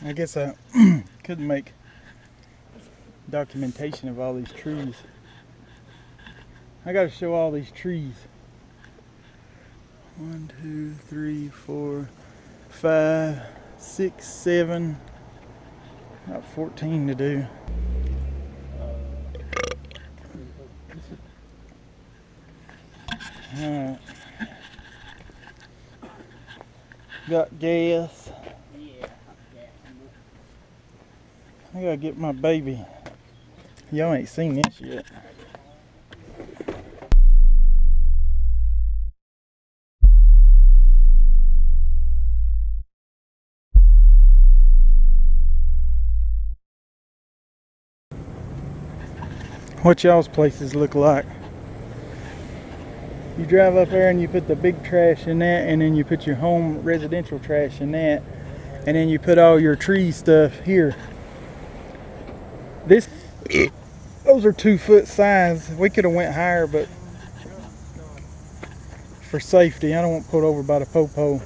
I guess I couldn't make documentation of all these trees. I gotta show all these trees. 1, 2, 3, 4, 5, 6, 7, about 14 to do. Alright. Got gas. I gotta get my baby. Y'all ain't seen this yet. What y'all's places look like? You drive up there and you put the big trash in that, and then you put your home residential trash in that, and then you put all your tree stuff here. Those are 2-foot signs. We could have went higher, but for safety, I don't want pulled over by the po-po.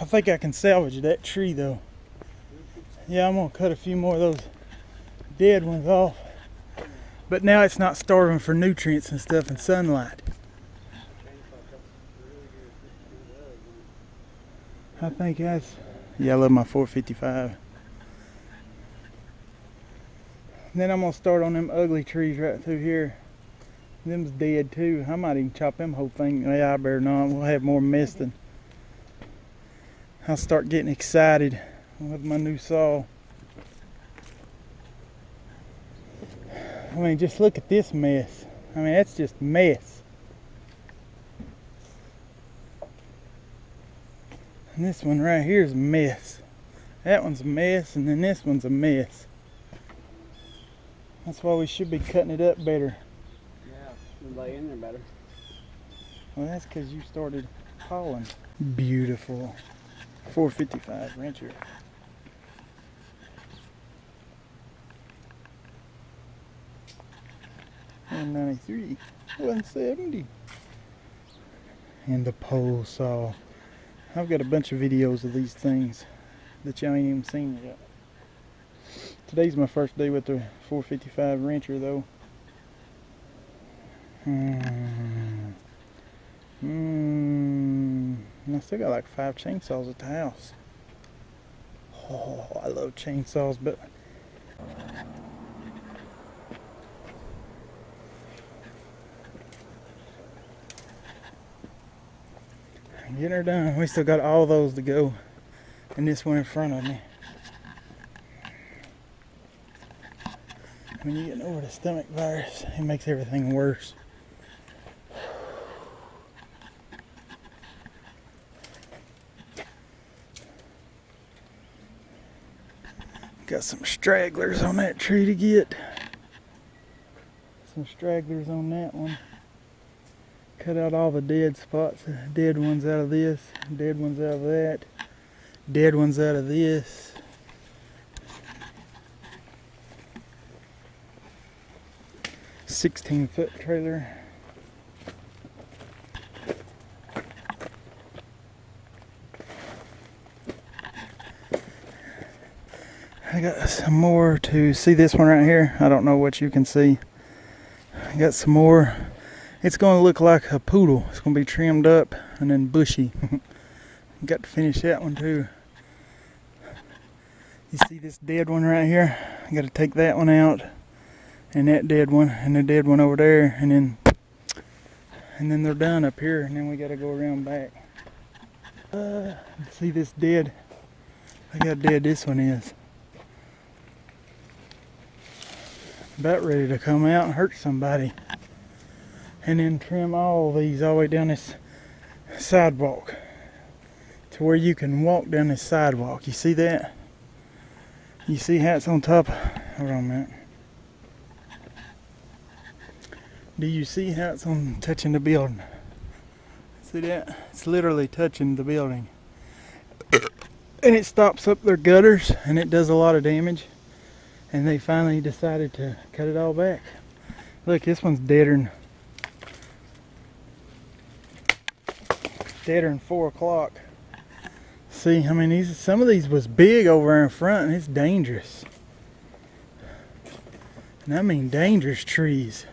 I think I can salvage that tree though. Yeah, I'm gonna cut a few more of those dead ones off. But now it's not starving for nutrients and stuff and sunlight. I think that's, yeah, I love my 455. And then I'm gonna start on them ugly trees right through here. Them's dead too. I might even chop them whole thing. Yeah, I better not. We'll have more mess than. I'll start getting excited with my new saw. I mean, just look at this mess. I mean, that's just mess. And this one right here is a mess. That one's a mess, and then this one's a mess. That's why we should be cutting it up better. Yeah, lay in there better. Well, that's because you started hauling. Beautiful. 455 Rancher. $193, $170. And the pole saw. I've got a bunch of videos of these things that y'all ain't even seen yet. Today's my first day with the 455 Rancher though. I still got like 5 chainsaws at the house. Oh, I love chainsaws, but getting her done. We still got all those to go, and this one in front of me. When you're getting over the stomach virus, it makes everything worse. Got some stragglers on that tree to get. Some stragglers on that one. Cut out all the dead spots. Dead ones out of this. Dead ones out of that. Dead ones out of this. "16-foot trailer. I got some more to see. This one right here, I don't know what you can see. I got some more. It's going to look like a poodle. It's going to be trimmed up and then bushy. Got to finish that one too. You see this dead one right here? I got to take that one out, and that dead one, and the dead one over there, and then they're done up here, and then we got to go around back. See this dead? Look how dead this one is. About ready to come out and hurt somebody. And then trim all these all the way down this sidewalk to where you can walk down this sidewalk. You see that? You see how it's on top? Hold on a minute. Do you see how it's on touching the building? See that? It's literally touching the building. And it stops up their gutters and it does a lot of damage. And they finally decided to cut it all back. Look, this one's deader than 4 o'clock. See, I mean, some of these was big over in front, and it's dangerous. And I mean dangerous trees.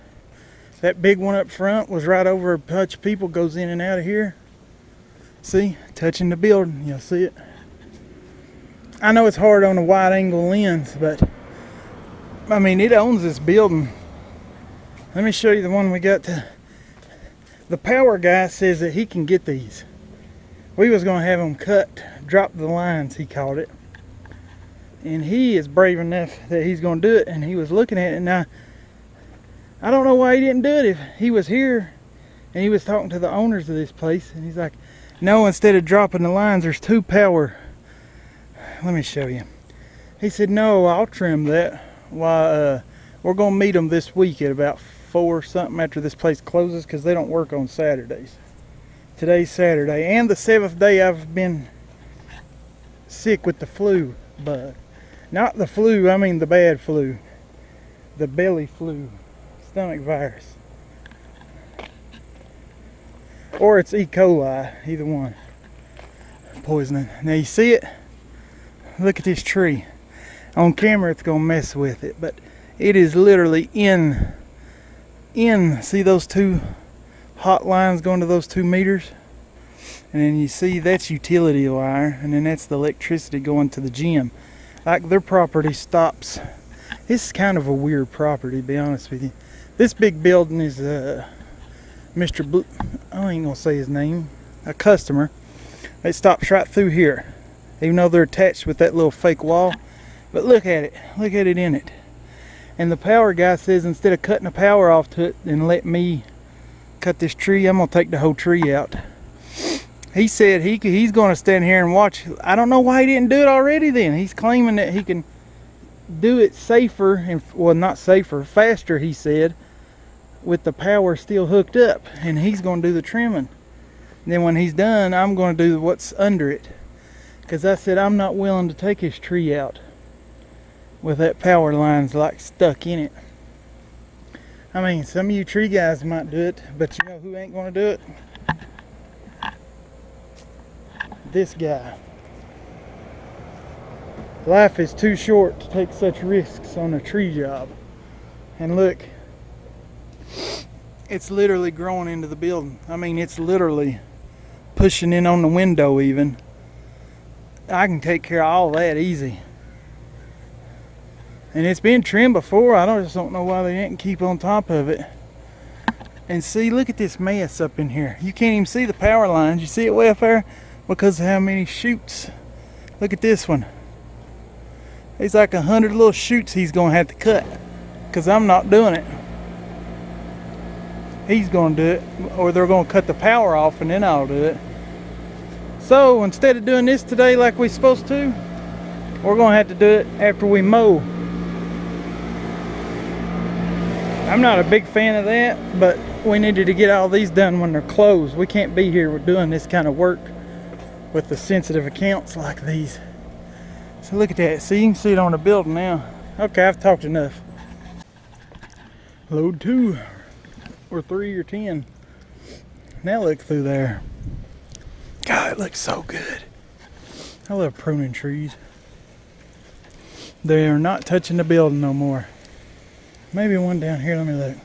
That big one up front was right over a bunch of people, goes in and out of here. See, touching the building, you'll see it. I know it's hard on a wide angle lens, but I mean, it owns this building. Let me show you the one we got to. The power guy says that he can get these. We was gonna have him cut, drop the lines, he called it. And he is brave enough that he's gonna do it, and he was looking at it. Now, I don't know why he didn't do it. If he was here and he was talking to the owners of this place, and he's like, no, instead of dropping the lines, there's 2 power. Let me show you. He said, no, I'll trim that. Why, we're gonna meet them this week at about 4 something after this place closes, because they don't work on Saturdays. Today's Saturday, and the 7th day I've been sick with the flu bug. Not the flu, I mean the bad flu. The belly flu. Stomach virus. Or it's E. coli, either one. Poisoning. Now you see it? Look at this tree. On camera it's gonna mess with it, but it is literally in. See those 2 hot lines going to those 2 meters? And then you see that's utility wire, and then that's the electricity going to the gym. Like, their property stops. It's kind of a weird property, to be honest with you. This big building is Mr. Blue, I ain't gonna say his name, a customer. It stops right through here, even though they're attached with that little fake wall. But look at it in it. And the power guy says, instead of cutting the power off to it and let me cut this tree, I'm gonna take the whole tree out. He said he's gonna stand here and watch. I don't know why he didn't do it already then. He's claiming that he can do it safer, and well, not safer, faster, he said, with the power still hooked up, and he's gonna do the trimming. And then when he's done, I'm gonna do what's under it, because I said I'm not willing to take his tree out with that power lines like stuck in it. I mean, some of you tree guys might do it, but you know who ain't gonna do it? This guy. Life is too short to take such risks on a tree job. And look, it's literally growing into the building. I mean, it's literally pushing in on the window even. I can take care of all that easy. And it's been trimmed before. Just don't know why they didn't keep on top of it. And see, look at this mess up in here. You can't even see the power lines. You see it way up there? Because of how many chutes. Look at this one. It's like 100 little chutes he's gonna have to cut, because I'm not doing it. He's gonna do it, or they're gonna cut the power off and then I'll do it. So instead of doing this today like we're supposed to, we're gonna have to do it after we mow. I'm not a big fan of that, but we needed to get all these done when they're closed. We can't be here doing this kind of work with the sensitive accounts like these. So look at that. See, you can see it on the building now. Okay, I've talked enough. Load 2 or 3 or 10. Now look through there. God, it looks so good. I love pruning trees. They are not touching the building no more. Maybe one down here. Let me look.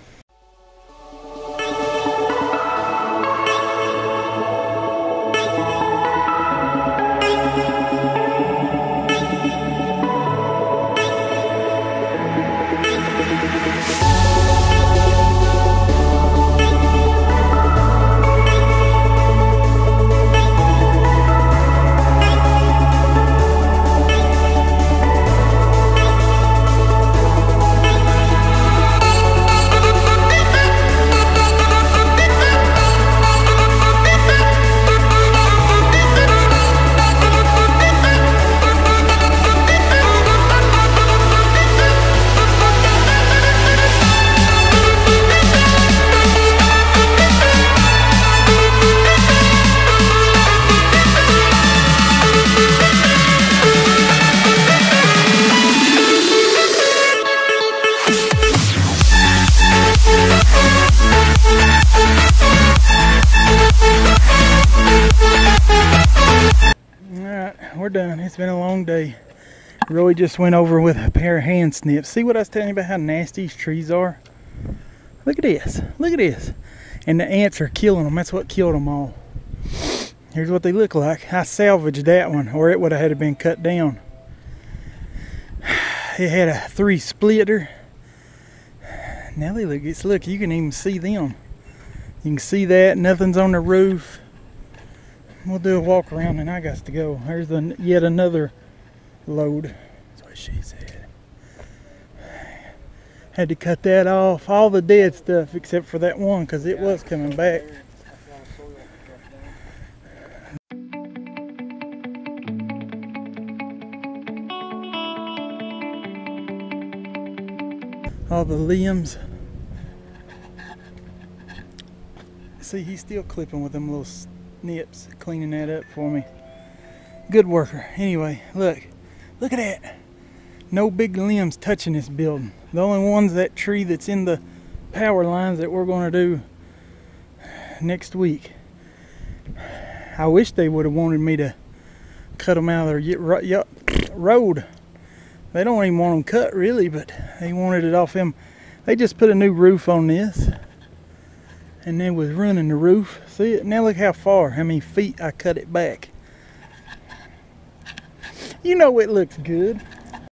done. It's been a long day. Roy just went over with a pair of hand snips. See what I was telling you about how nasty these trees are? Look at this. Look at this. And the ants are killing them. That's what killed them all. Here's what they look like. I salvaged that one, or it would have had to been cut down. It had a 3 splitter. Now they look, look, you can even see them. You can see that, nothing's on the roof. We'll do a walk around and I got to go. There's yet another load. That's what she said. Had to cut that off. All the dead stuff except for that one because it was coming back. All the limbs. See, he's still clipping with them little snips, cleaning that up for me. Good worker. Anyway, look at that. No big limbs touching this building. The only one's that tree that's in the power lines that we're going to do next week. I wish they would have wanted me to cut them out of their road. They don't even want them cut really, but they wanted it off them. They just put a new roof on this. And they was running the roof. See it? Now look how far, how many feet I cut it back. You know it looks good.